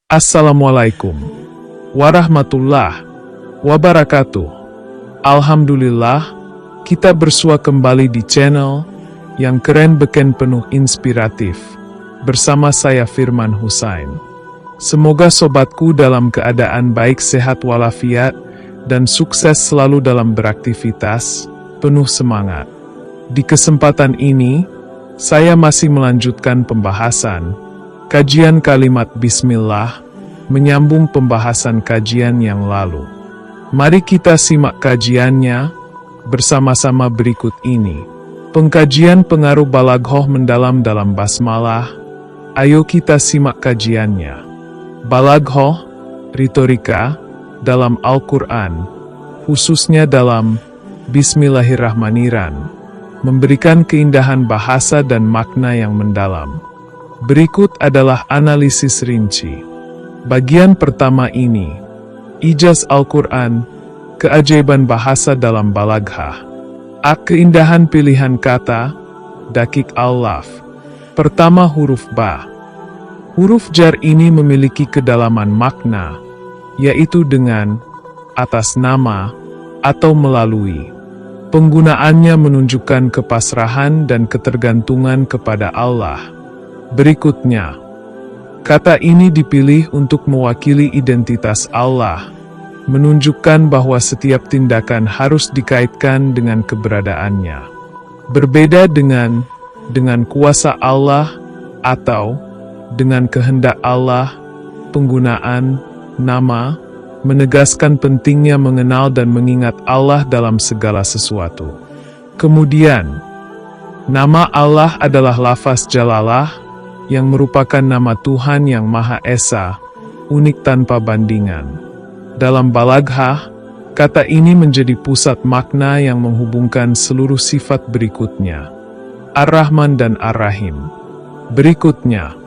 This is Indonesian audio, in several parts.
Assalamualaikum warahmatullahi wabarakatuh. Alhamdulillah, kita bersua kembali di channel yang keren beken penuh inspiratif. Bersama saya Firman Husain. Semoga sobatku dalam keadaan baik, sehat walafiat, dan sukses selalu dalam beraktivitas, penuh semangat. Di kesempatan ini, saya masih melanjutkan pembahasan kajian kalimat Bismillah, menyambung pembahasan kajian yang lalu. Mari kita simak kajiannya bersama-sama berikut ini. Pengkajian pengaruh balaghoh mendalam dalam basmalah. Ayo kita simak kajiannya. Balaghoh, retorika, dalam Al-Quran, khususnya dalam Bismillahirrahmanirrahim, memberikan keindahan bahasa dan makna yang mendalam. Berikut adalah analisis rinci. Bagian pertama ini, ijaz Al-Quran, keajaiban bahasa dalam balaghah. Keindahan pilihan kata, dakik al-laf. Pertama, huruf ba. Huruf jar ini memiliki kedalaman makna, yaitu dengan, atas nama, atau melalui. Penggunaannya menunjukkan kepasrahan dan ketergantungan kepada Allah. Berikutnya, kata ini dipilih untuk mewakili identitas Allah, menunjukkan bahwa setiap tindakan harus dikaitkan dengan keberadaannya. Berbeda dengan kuasa Allah atau dengan kehendak Allah, penggunaan nama menegaskan pentingnya mengenal dan mengingat Allah dalam segala sesuatu. Kemudian, nama Allah adalah lafaz jalalah, yang merupakan nama Tuhan yang Maha Esa, unik tanpa bandingan. Dalam balaghah, kata ini menjadi pusat makna yang menghubungkan seluruh sifat berikutnya, Ar-Rahman dan Ar-Rahim. Berikutnya,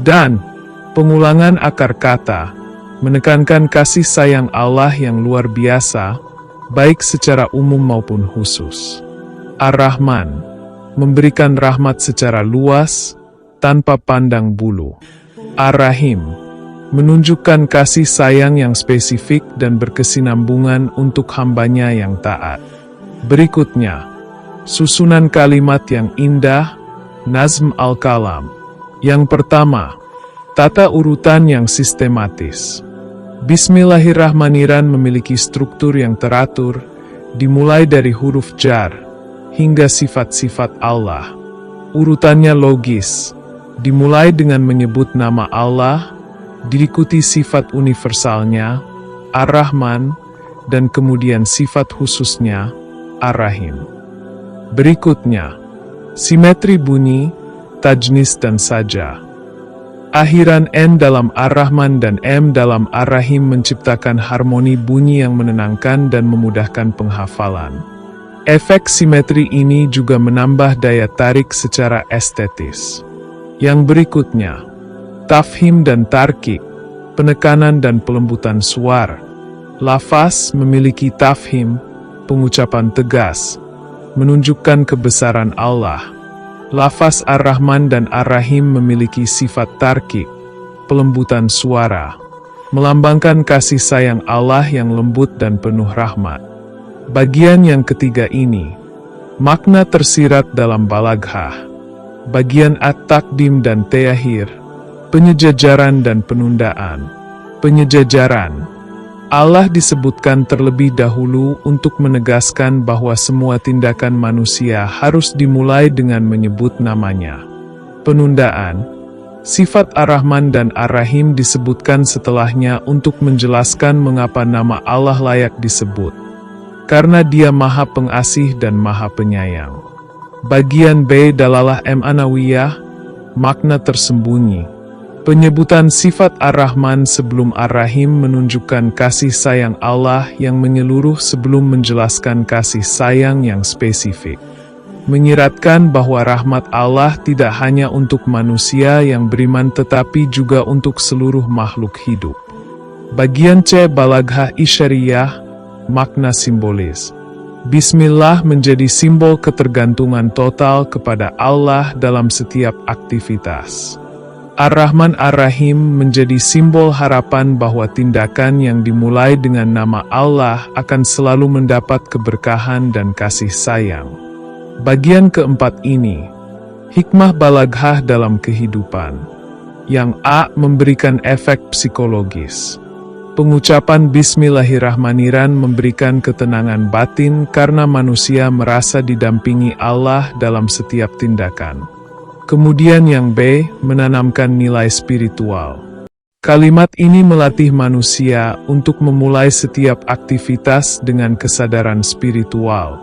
dan pengulangan akar kata, menekankan kasih sayang Allah yang luar biasa, baik secara umum maupun khusus. Ar-Rahman, memberikan rahmat secara luas, tanpa pandang bulu. Ar-Rahim, menunjukkan kasih sayang yang spesifik dan berkesinambungan untuk hambanya yang taat. Berikutnya, susunan kalimat yang indah, nazm al-kalam. Yang pertama, tata urutan yang sistematis. Bismillahirrahmanirrahim memiliki struktur yang teratur, dimulai dari huruf jar, hingga sifat-sifat Allah. Urutannya logis, dimulai dengan menyebut nama Allah, diikuti sifat universalnya, Ar-Rahman, dan kemudian sifat khususnya, Ar-Rahim. Berikutnya, simetri bunyi, tajnis dan saja. Akhiran N dalam Ar-Rahman dan M dalam Ar-Rahim menciptakan harmoni bunyi yang menenangkan dan memudahkan penghafalan. Efek simetri ini juga menambah daya tarik secara estetis. Yang berikutnya, tafhim dan tarkik, penekanan dan pelembutan suara. Lafaz memiliki tafhim, pengucapan tegas, menunjukkan kebesaran Allah. Lafaz Ar-Rahman dan Ar-Rahim memiliki sifat tarkik, pelembutan suara, melambangkan kasih sayang Allah yang lembut dan penuh rahmat. Bagian yang ketiga ini, makna tersirat dalam balaghah. Bagian at-taqdim dan ta'khir, penyejajaran dan penundaan. Penyejajaran, Allah disebutkan terlebih dahulu untuk menegaskan bahwa semua tindakan manusia harus dimulai dengan menyebut namanya. Penundaan, sifat Ar-Rahman dan Ar-Rahim disebutkan setelahnya untuk menjelaskan mengapa nama Allah layak disebut. Karena Dia Maha Pengasih dan Maha Penyayang. Bagian B dalalah ma'nawiyah, makna tersembunyi. Penyebutan sifat Ar-Rahman sebelum Ar-Rahim menunjukkan kasih sayang Allah yang menyeluruh sebelum menjelaskan kasih sayang yang spesifik. Menyiratkan bahwa rahmat Allah tidak hanya untuk manusia yang beriman tetapi juga untuk seluruh makhluk hidup. Bagian C balaghah isyariyah, makna simbolis. Bismillah menjadi simbol ketergantungan total kepada Allah dalam setiap aktivitas. Ar-Rahman Ar-Rahim menjadi simbol harapan bahwa tindakan yang dimulai dengan nama Allah akan selalu mendapat keberkahan dan kasih sayang. Bagian keempat ini, hikmah balaghah dalam kehidupan. Yang A. Memberikan efek psikologis. Pengucapan Bismillahirrahmanirrahim memberikan ketenangan batin karena manusia merasa didampingi Allah dalam setiap tindakan. Kemudian yang B. Menanamkan nilai spiritual. Kalimat ini melatih manusia untuk memulai setiap aktivitas dengan kesadaran spiritual,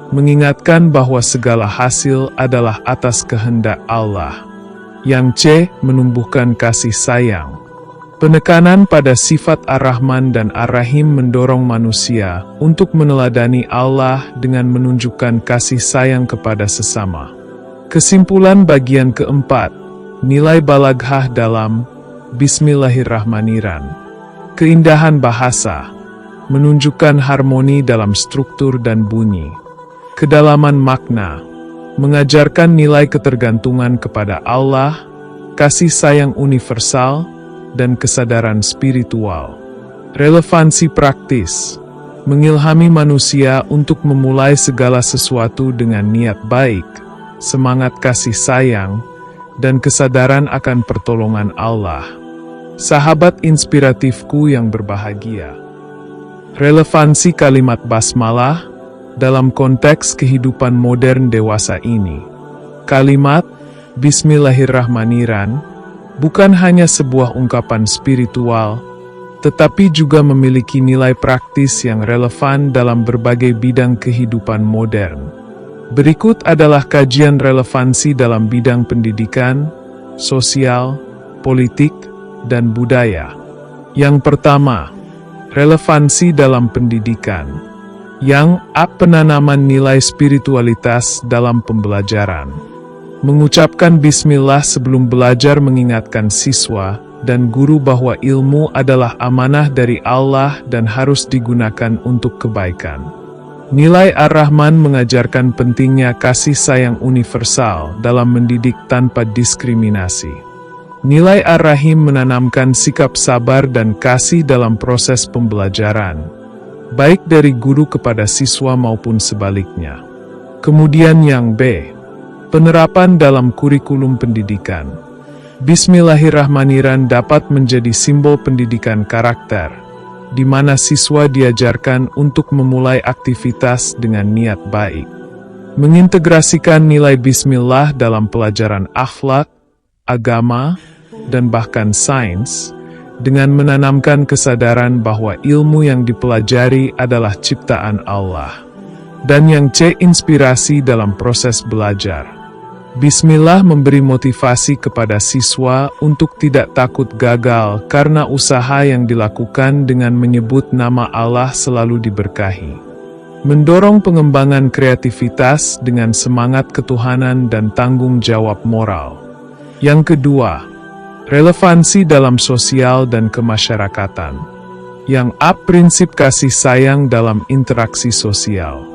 mengingatkan bahwa segala hasil adalah atas kehendak Allah. Yang C. Menumbuhkan kasih sayang. Penekanan pada sifat Ar-Rahman dan Ar-Rahim mendorong manusia untuk meneladani Allah dengan menunjukkan kasih sayang kepada sesama. Kesimpulan bagian keempat, nilai balaghah dalam Bismillahirrahmanirrahim. Keindahan bahasa, menunjukkan harmoni dalam struktur dan bunyi. Kedalaman makna, mengajarkan nilai ketergantungan kepada Allah, kasih sayang universal, dan kesadaran spiritual. Relevansi praktis, mengilhami manusia untuk memulai segala sesuatu dengan niat baik, semangat kasih sayang, dan kesadaran akan pertolongan Allah. Sahabat inspiratifku yang berbahagia. Relevansi kalimat basmalah dalam konteks kehidupan modern dewasa ini. Kalimat Bismillahirrahmanirrahim bukan hanya sebuah ungkapan spiritual, tetapi juga memiliki nilai praktis yang relevan dalam berbagai bidang kehidupan modern. Berikut adalah kajian relevansi dalam bidang pendidikan, sosial, politik, dan budaya. Yang pertama, relevansi dalam pendidikan. Yang A. Penanaman nilai spiritualitas dalam pembelajaran. Mengucapkan bismillah sebelum belajar mengingatkan siswa dan guru bahwa ilmu adalah amanah dari Allah dan harus digunakan untuk kebaikan. Nilai Ar-Rahman mengajarkan pentingnya kasih sayang universal dalam mendidik tanpa diskriminasi. Nilai Ar-Rahim menanamkan sikap sabar dan kasih dalam proses pembelajaran, baik dari guru kepada siswa maupun sebaliknya. Kemudian yang B. Penerapan dalam kurikulum pendidikan. Bismillahirrahmanirrahim dapat menjadi simbol pendidikan karakter, di mana siswa diajarkan untuk memulai aktivitas dengan niat baik. Mengintegrasikan nilai bismillah dalam pelajaran akhlak, agama, dan bahkan sains, dengan menanamkan kesadaran bahwa ilmu yang dipelajari adalah ciptaan Allah. Dan yang C. Inspirasi dalam proses belajar. Bismillah memberi motivasi kepada siswa untuk tidak takut gagal karena usaha yang dilakukan dengan menyebut nama Allah selalu diberkahi. Mendorong pengembangan kreativitas dengan semangat ketuhanan dan tanggung jawab moral. Yang kedua, relevansi dalam sosial dan kemasyarakatan. Yang A. Prinsip kasih sayang dalam interaksi sosial.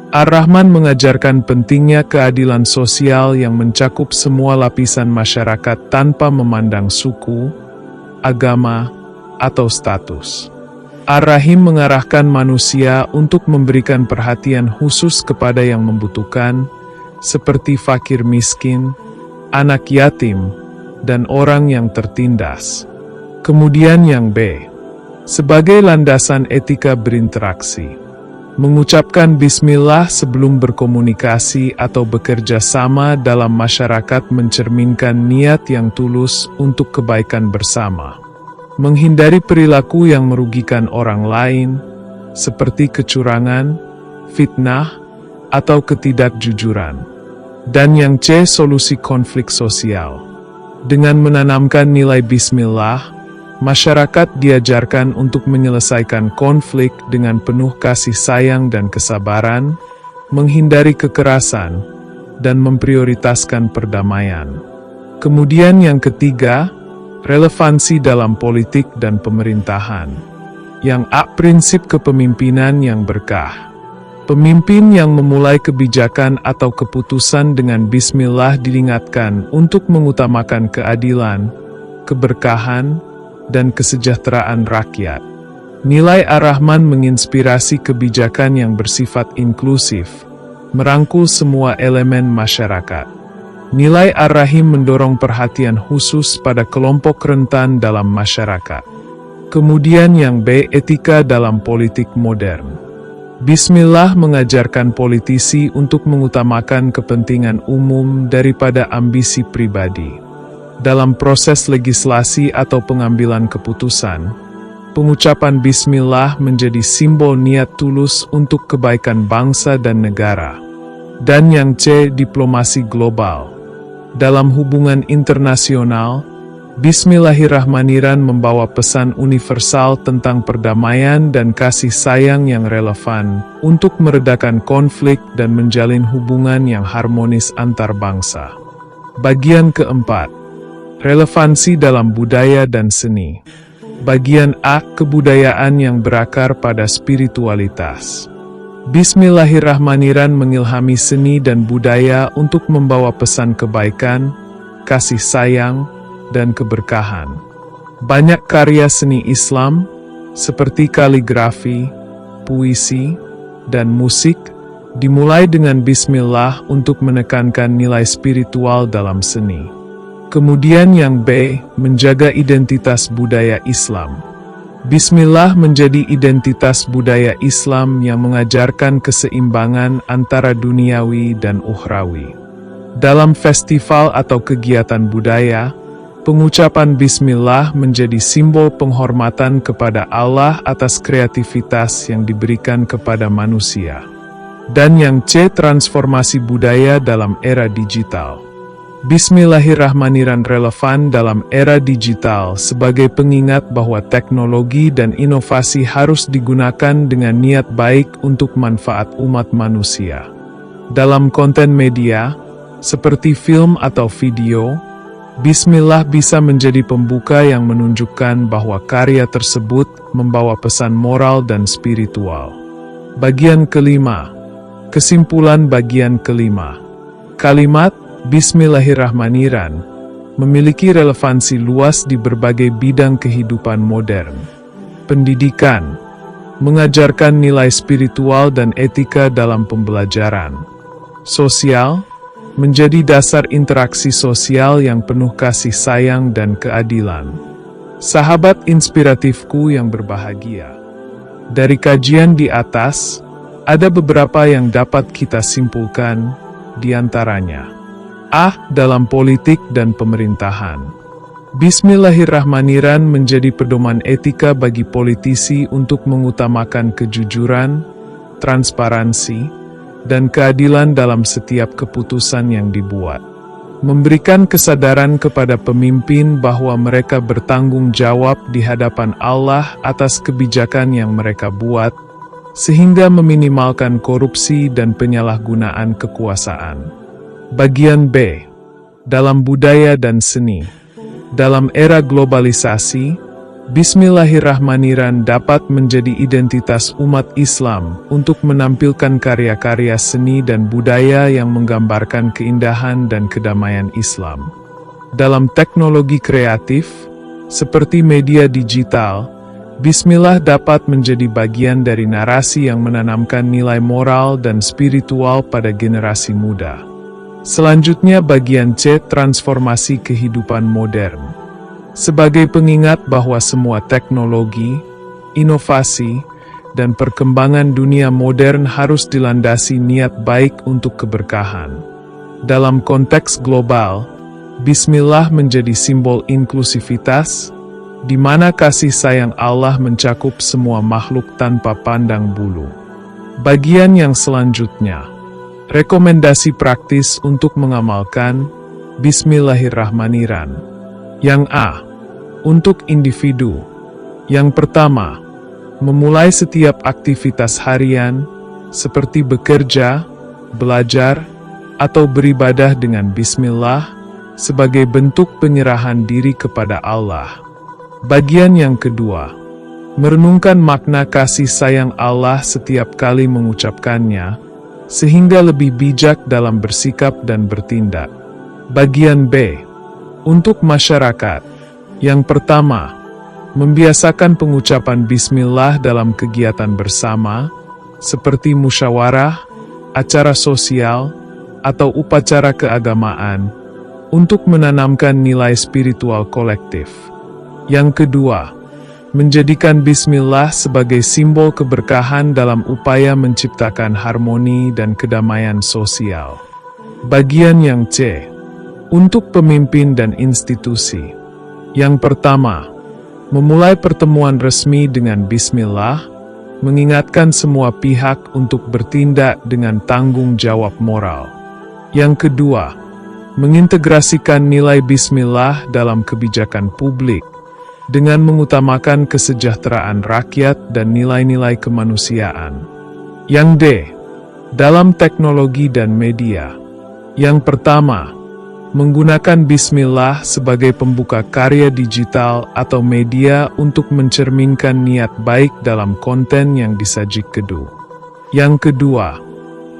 Ar-Rahman mengajarkan pentingnya keadilan sosial yang mencakup semua lapisan masyarakat tanpa memandang suku, agama, atau status. Ar-Rahim mengarahkan manusia untuk memberikan perhatian khusus kepada yang membutuhkan, seperti fakir miskin, anak yatim, dan orang yang tertindas. Kemudian yang B. Sebagai landasan etika berinteraksi. Mengucapkan bismillah sebelum berkomunikasi atau bekerja sama dalam masyarakat mencerminkan niat yang tulus untuk kebaikan bersama. Menghindari perilaku yang merugikan orang lain, seperti kecurangan, fitnah, atau ketidakjujuran. Dan yang C. Solusi konflik sosial. Dengan menanamkan nilai bismillah, masyarakat diajarkan untuk menyelesaikan konflik dengan penuh kasih sayang dan kesabaran, menghindari kekerasan, dan memprioritaskan perdamaian. Kemudian yang ketiga, relevansi dalam politik dan pemerintahan. Yang A. Prinsip kepemimpinan yang berkah. Pemimpin yang memulai kebijakan atau keputusan dengan bismillah diingatkan untuk mengutamakan keadilan, keberkahan, dan kesejahteraan rakyat. Nilai Ar-Rahman menginspirasi kebijakan yang bersifat inklusif, merangkul semua elemen masyarakat. Nilai Ar-Rahim mendorong perhatian khusus pada kelompok rentan dalam masyarakat. Kemudian yang B, etika dalam politik modern. Bismillah mengajarkan politisi untuk mengutamakan kepentingan umum daripada ambisi pribadi. Dalam proses legislasi atau pengambilan keputusan, pengucapan Bismillah menjadi simbol niat tulus untuk kebaikan bangsa dan negara. Dan yang C, diplomasi global. Dalam hubungan internasional, Bismillahirrahmanirrahim membawa pesan universal tentang perdamaian dan kasih sayang yang relevan untuk meredakan konflik dan menjalin hubungan yang harmonis antar bangsa. Bagian keempat, relevansi dalam budaya dan seni. Bagian A, kebudayaan yang berakar pada spiritualitas. Bismillahirrahmanirrahim mengilhami seni dan budaya untuk membawa pesan kebaikan, kasih sayang, dan keberkahan. Banyak karya seni Islam, seperti kaligrafi, puisi, dan musik, dimulai dengan Bismillah untuk menekankan nilai spiritual dalam seni. Kemudian yang B, menjaga identitas budaya Islam. Bismillah menjadi identitas budaya Islam yang mengajarkan keseimbangan antara duniawi dan ukhrawi. Dalam festival atau kegiatan budaya, pengucapan Bismillah menjadi simbol penghormatan kepada Allah atas kreativitas yang diberikan kepada manusia. Dan yang C, transformasi budaya dalam era digital. Bismillahirrahmanirrahim relevan dalam era digital sebagai pengingat bahwa teknologi dan inovasi harus digunakan dengan niat baik untuk manfaat umat manusia. Dalam konten media, seperti film atau video, Bismillah bisa menjadi pembuka yang menunjukkan bahwa karya tersebut membawa pesan moral dan spiritual. Bagian kelima. Kesimpulan bagian kelima. Kalimat Bismillahirrahmanirrahim memiliki relevansi luas di berbagai bidang kehidupan modern. Pendidikan, mengajarkan nilai spiritual dan etika dalam pembelajaran. Sosial, menjadi dasar interaksi sosial yang penuh kasih sayang dan keadilan. Sahabat inspiratifku yang berbahagia. Dari kajian di atas, ada beberapa yang dapat kita simpulkan, di antaranya. A. Dalam politik dan pemerintahan. Bismillahirrahmanirrahim menjadi pedoman etika bagi politisi untuk mengutamakan kejujuran, transparansi, dan keadilan dalam setiap keputusan yang dibuat. Memberikan kesadaran kepada pemimpin bahwa mereka bertanggung jawab di hadapan Allah atas kebijakan yang mereka buat, sehingga meminimalkan korupsi dan penyalahgunaan kekuasaan. Bagian B. Dalam budaya dan seni. Dalam era globalisasi, Bismillahirrahmanirrahim dapat menjadi identitas umat Islam untuk menampilkan karya-karya seni dan budaya yang menggambarkan keindahan dan kedamaian Islam. Dalam teknologi kreatif, seperti media digital, Bismillah dapat menjadi bagian dari narasi yang menanamkan nilai moral dan spiritual pada generasi muda. Selanjutnya bagian C, transformasi kehidupan modern. Sebagai pengingat bahwa semua teknologi, inovasi, dan perkembangan dunia modern harus dilandasi niat baik untuk keberkahan. Dalam konteks global, Bismillah menjadi simbol inklusivitas, di mana kasih sayang Allah mencakup semua makhluk tanpa pandang bulu. Bagian yang selanjutnya. Rekomendasi praktis untuk mengamalkan Bismillahirrahmanirrahim. Yang A. Untuk individu. Yang pertama, memulai setiap aktivitas harian, seperti bekerja, belajar, atau beribadah dengan Bismillah, sebagai bentuk penyerahan diri kepada Allah. Bagian yang kedua, merenungkan makna kasih sayang Allah setiap kali mengucapkannya, sehingga lebih bijak dalam bersikap dan bertindak. Bagian B. Untuk masyarakat. Yang pertama, membiasakan pengucapan bismillah dalam kegiatan bersama, seperti musyawarah, acara sosial, atau upacara keagamaan, untuk menanamkan nilai spiritual kolektif. Yang kedua, menjadikan bismillah sebagai simbol keberkahan dalam upaya menciptakan harmoni dan kedamaian sosial. Bagian yang C, untuk pemimpin dan institusi. Yang pertama, memulai pertemuan resmi dengan bismillah, mengingatkan semua pihak untuk bertindak dengan tanggung jawab moral. Yang kedua, mengintegrasikan nilai bismillah dalam kebijakan publik, dengan mengutamakan kesejahteraan rakyat dan nilai-nilai kemanusiaan. Yang D, dalam teknologi dan media. Yang pertama, menggunakan bismillah sebagai pembuka karya digital atau media untuk mencerminkan niat baik dalam konten yang disajikan. Yang kedua,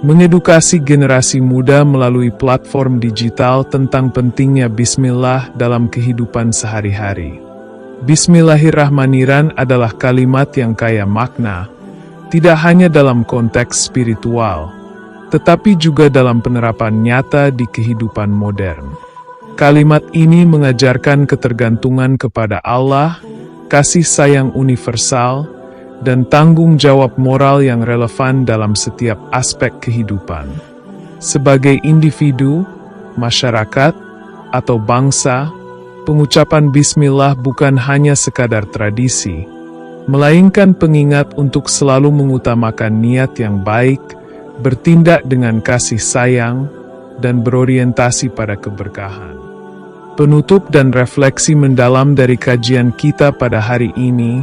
mengedukasi generasi muda melalui platform digital tentang pentingnya bismillah dalam kehidupan sehari-hari. Bismillahirrahmanirrahim adalah kalimat yang kaya makna, tidak hanya dalam konteks spiritual, tetapi juga dalam penerapan nyata di kehidupan modern. Kalimat ini mengajarkan ketergantungan kepada Allah, kasih sayang universal, dan tanggung jawab moral yang relevan dalam setiap aspek kehidupan. Sebagai individu, masyarakat, atau bangsa, pengucapan bismillah bukan hanya sekadar tradisi, melainkan pengingat untuk selalu mengutamakan niat yang baik, bertindak dengan kasih sayang, dan berorientasi pada keberkahan. Penutup dan refleksi mendalam dari kajian kita pada hari ini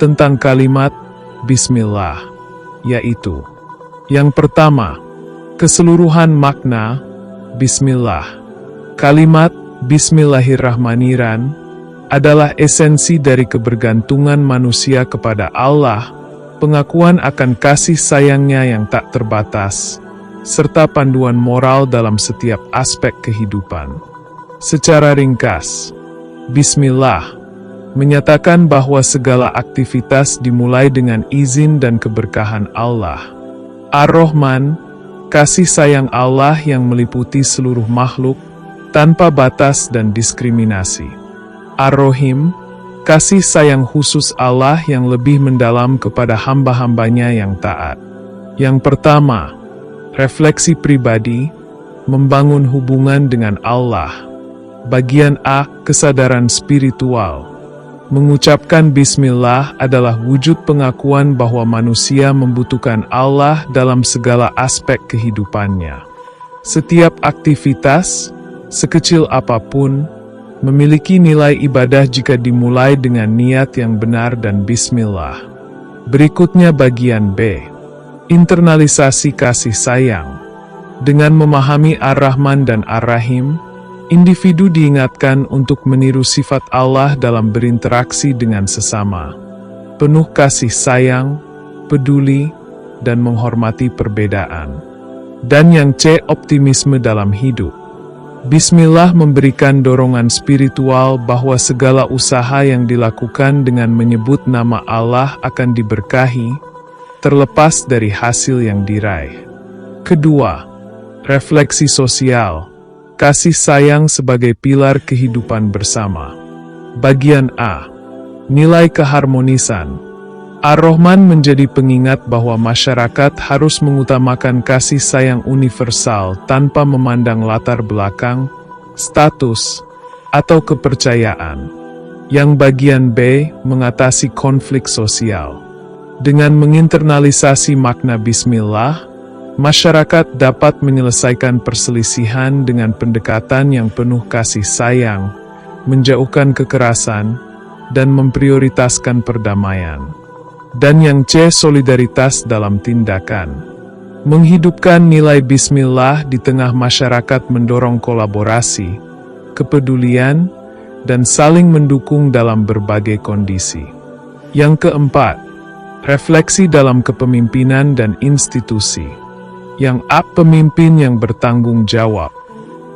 tentang kalimat bismillah, yaitu: yang pertama, keseluruhan makna bismillah. Kalimat bismillahirrahmanirrahim adalah esensi dari kebergantungan manusia kepada Allah, pengakuan akan kasih sayangnya yang tak terbatas, serta panduan moral dalam setiap aspek kehidupan. Secara ringkas, bismillah menyatakan bahwa segala aktivitas dimulai dengan izin dan keberkahan Allah. Ar-Rahman, kasih sayang Allah yang meliputi seluruh makhluk, tanpa batas dan diskriminasi. Ar-Rahim, kasih sayang khusus Allah yang lebih mendalam kepada hamba-hambanya yang taat. Yang pertama, refleksi pribadi, membangun hubungan dengan Allah. Bagian A, kesadaran spiritual. Mengucapkan bismillah adalah wujud pengakuan bahwa manusia membutuhkan Allah dalam segala aspek kehidupannya. Setiap aktivitas, sekecil apapun, memiliki nilai ibadah jika dimulai dengan niat yang benar dan bismillah. Berikutnya bagian B, internalisasi kasih sayang. Dengan memahami Ar-Rahman dan Ar-Rahim, individu diingatkan untuk meniru sifat Allah dalam berinteraksi dengan sesama. Penuh kasih sayang, peduli, dan menghormati perbedaan. Dan yang C, optimisme dalam hidup. Bismillah memberikan dorongan spiritual bahwa segala usaha yang dilakukan dengan menyebut nama Allah akan diberkahi, terlepas dari hasil yang diraih. Kedua, refleksi sosial. Kasih sayang sebagai pilar kehidupan bersama. Bagian A, nilai keharmonisan. Ar-Rahman menjadi pengingat bahwa masyarakat harus mengutamakan kasih sayang universal tanpa memandang latar belakang, status, atau kepercayaan. Yang bagian B, mengatasi konflik sosial. Dengan menginternalisasi makna bismillah, masyarakat dapat menyelesaikan perselisihan dengan pendekatan yang penuh kasih sayang, menjauhkan kekerasan, dan memprioritaskan perdamaian. Dan yang C, solidaritas dalam tindakan. Menghidupkan nilai bismillah di tengah masyarakat mendorong kolaborasi, kepedulian, dan saling mendukung dalam berbagai kondisi. Yang keempat, refleksi dalam kepemimpinan dan institusi. Yang A, pemimpin yang bertanggung jawab.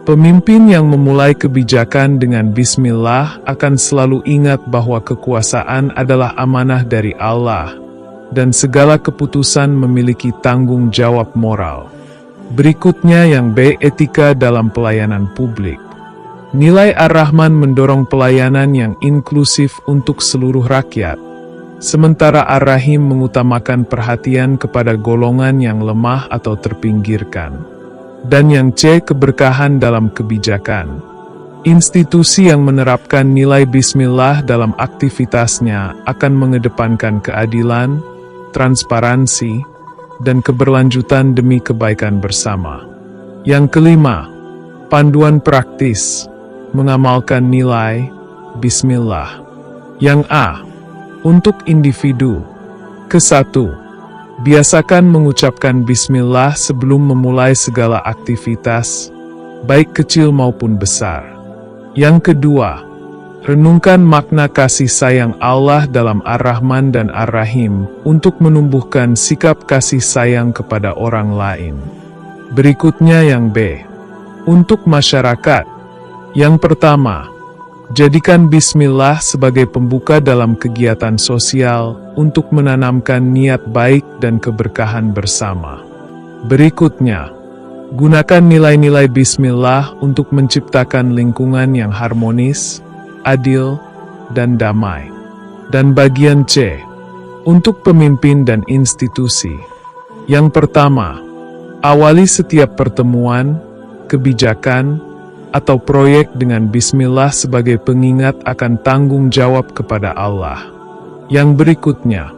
Pemimpin yang memulai kebijakan dengan Bismillah akan selalu ingat bahwa kekuasaan adalah amanah dari Allah, dan segala keputusan memiliki tanggung jawab moral. Berikutnya yang B. Etika dalam pelayanan publik. Nilai Ar-Rahman mendorong pelayanan yang inklusif untuk seluruh rakyat, sementara Ar-Rahim mengutamakan perhatian kepada golongan yang lemah atau terpinggirkan. Dan yang C. Keberkahan dalam kebijakan. Institusi yang menerapkan nilai Bismillah dalam aktivitasnya akan mengedepankan keadilan, transparansi, dan keberlanjutan demi kebaikan bersama. Yang kelima, panduan praktis, mengamalkan nilai Bismillah. Yang A. Untuk individu. Ke-1. Biasakan mengucapkan Bismillah sebelum memulai segala aktivitas, baik kecil maupun besar. Yang kedua, renungkan makna kasih sayang Allah dalam Ar-Rahman dan Ar-Rahim untuk menumbuhkan sikap kasih sayang kepada orang lain. Berikutnya yang B. Untuk masyarakat. Yang pertama, jadikan Bismillah sebagai pembuka dalam kegiatan sosial untuk menanamkan niat baik dan keberkahan bersama. Berikutnya, gunakan nilai-nilai Bismillah untuk menciptakan lingkungan yang harmonis, adil, dan damai. Dan bagian C. Untuk pemimpin dan institusi. Yang pertama, awali setiap pertemuan, kebijakan, atau proyek dengan Bismillah sebagai pengingat akan tanggung jawab kepada Allah. Yang berikutnya,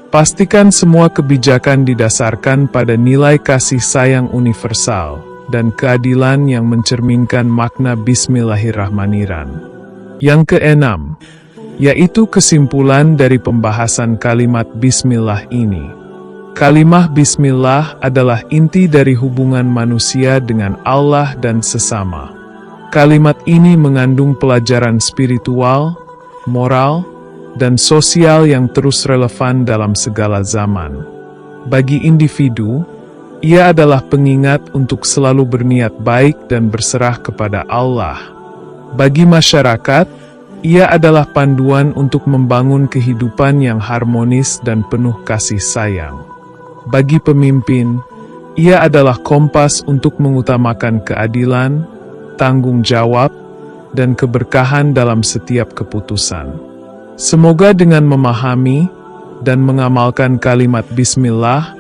pastikan semua kebijakan didasarkan pada nilai kasih sayang universal dan keadilan yang mencerminkan makna Bismillahirrahmanirrahim. Yang keenam, yaitu kesimpulan dari pembahasan kalimat Bismillah ini. Kalimah Bismillah adalah inti dari hubungan manusia dengan Allah dan sesama. Kalimat ini mengandung pelajaran spiritual, moral, dan sosial yang terus relevan dalam segala zaman. Bagi individu, ia adalah pengingat untuk selalu berniat baik dan berserah kepada Allah. Bagi masyarakat, ia adalah panduan untuk membangun kehidupan yang harmonis dan penuh kasih sayang. Bagi pemimpin, ia adalah kompas untuk mengutamakan keadilan, tanggung jawab, dan keberkahan dalam setiap keputusan. Semoga dengan memahami dan mengamalkan kalimat Bismillah,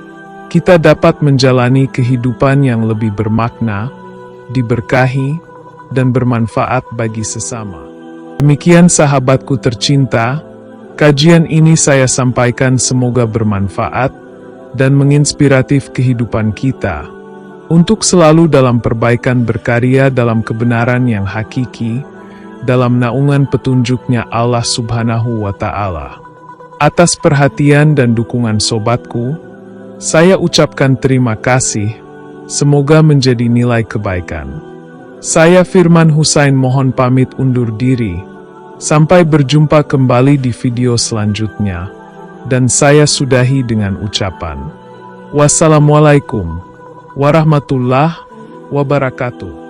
kita dapat menjalani kehidupan yang lebih bermakna, diberkahi, dan bermanfaat bagi sesama. Demikian sahabatku tercinta, kajian ini saya sampaikan semoga bermanfaat dan menginspiratif kehidupan kita, untuk selalu dalam perbaikan berkarya dalam kebenaran yang hakiki, dalam naungan petunjuknya Allah Subhanahu wa Ta'ala. Atas perhatian dan dukungan sobatku, saya ucapkan terima kasih, semoga menjadi nilai kebaikan. Saya Firman Husain mohon pamit undur diri, sampai berjumpa kembali di video selanjutnya, dan saya sudahi dengan ucapan, wassalamualaikum warahmatullahi wabarakatuh.